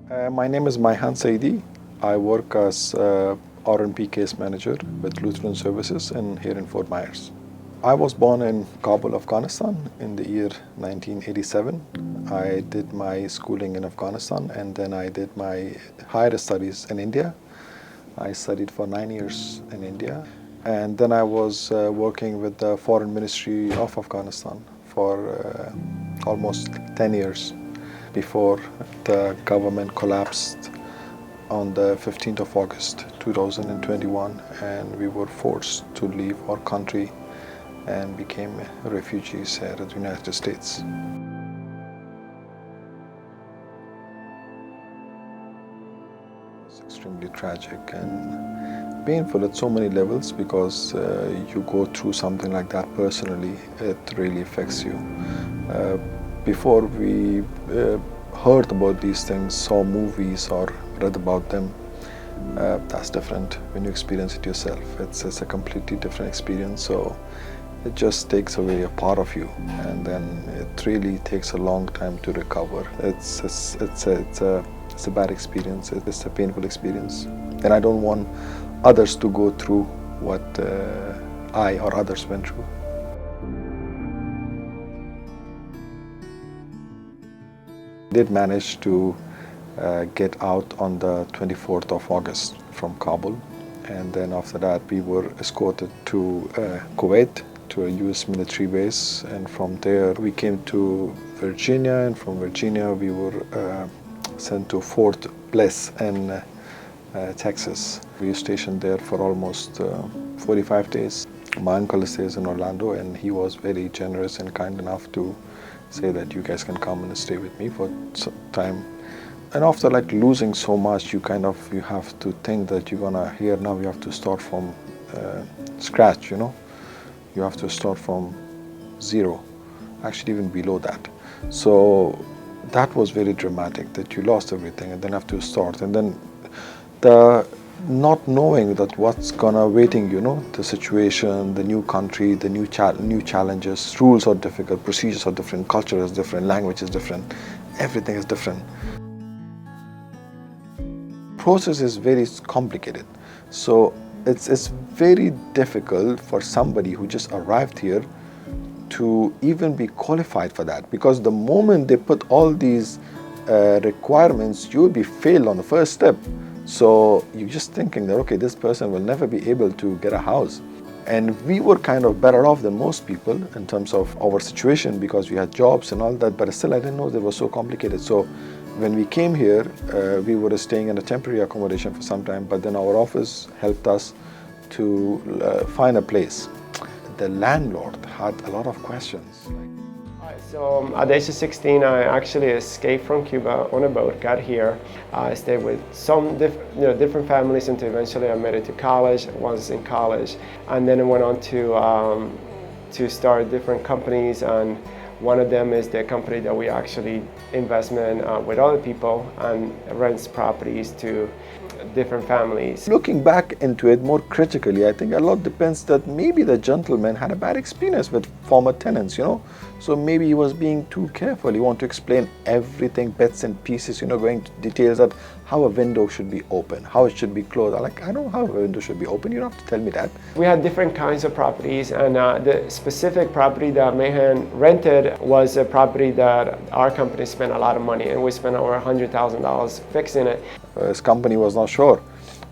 My name is Maihan. I work as R&P case manager with Lutheran Services here in Fort Myers. I was born in Kabul, Afghanistan in the year 1987. I did my schooling in Afghanistan and then I did my higher studies in India. I studied for 9 years in India and then I was working with the Foreign Ministry of Afghanistan for almost 10 years before the government collapsed on the 15th of August 2021 and we were forced to leave our country and became refugees here in the United States. It's extremely tragic and painful at so many levels because you go through something like that personally, it really affects you. Before we heard about these things, saw movies or read about them, that's different when you experience it yourself. It's a completely different experience, so it just takes away a part of you and then it really takes a long time to recover. It's a bad experience, it's a painful experience and I don't want others to go through what I or others went through. Did manage to get out on the 24th of August from Kabul, and then after that we were escorted to Kuwait, to a US military base, and from there we came to Virginia, and from Virginia we were sent to Fort Bliss in Texas. We were stationed there for almost 45 days. My uncle stays in Orlando and he was very generous and kind enough to say that you guys can come and stay with me for some time. And after like losing so much, you have to think that you're gonna now you have to start from scratch, you know. You have to start from zero, actually even below that. So that was very dramatic, that you lost everything and then have to start. And then the not knowing that what's gonna waiting, you know, the situation, the new country, the new challenges, rules are difficult, procedures are different, culture is different, language is different, everything is different. Process is very complicated, so it's very difficult for somebody who just arrived here to even be qualified for that, because the moment they put all these requirements, you will be failed on the first step. So you're just thinking that, okay, this person will never be able to get a house. And we were kind of better off than most people in terms of our situation because we had jobs and all that, but still I didn't know they were so complicated. So when we came here, we were staying in a temporary accommodation for some time, but then our office helped us to find a place. The landlord had a lot of questions. So at the age of 16, I actually escaped from Cuba on a boat, got here. I stayed with some different families until eventually I made it to college, was in college. And then I went on to start different companies, and one of them is the company that we actually investment with other people and rents properties to different families. Looking back into it more critically, I think a lot depends that maybe the gentleman had a bad experience with former tenants, you know. So maybe he was being too careful. He wanted to explain everything, bits and pieces, you know, going to details that how a window should be open, how it should be closed. I'm like, I don't know how a window should be open. You don't have to tell me that. We had different kinds of properties, and the specific property that Maihan rented was a property that our company spent a lot of money, and we spent over $100,000 fixing it. His company was not sure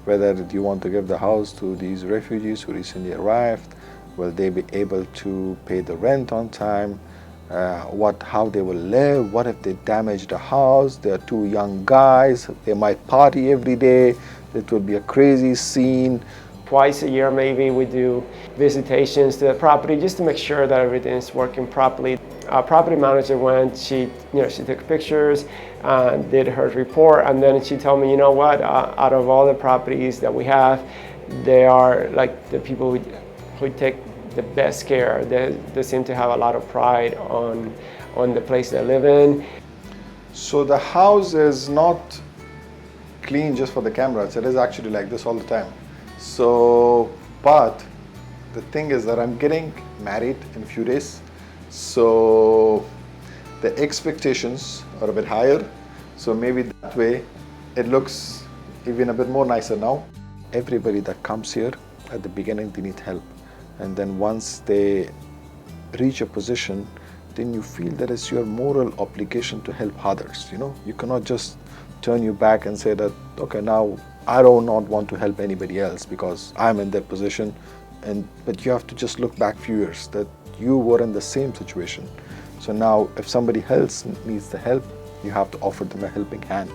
whether you want to give the house to these refugees who recently arrived. Will they be able to pay the rent on time? How they will live? What if they damage the house? They're two young guys. They might party every day. It will be a crazy scene. Twice a year maybe we do visitations to the property just to make sure that everything is working properly. Our property manager went, she took pictures, did her report, and then she told me, you know what, out of all the properties that we have, they are like the people who take the best care. They seem to have a lot of pride on the place they live in. So the house is not clean just for the cameras. It is actually like this all the time. So, but the thing is that I'm getting married in a few days. So the expectations are a bit higher. So maybe that way it looks even a bit more nicer now. Everybody that comes here, at the beginning, they need help. And then once they reach a position, then you feel that it's your moral obligation to help others. You cannot just turn your back and say that, okay, now I do not want to help anybody else because I'm in that position. But you have to just look back few years that you were in the same situation. So now if somebody else needs the help, you have to offer them a helping hand.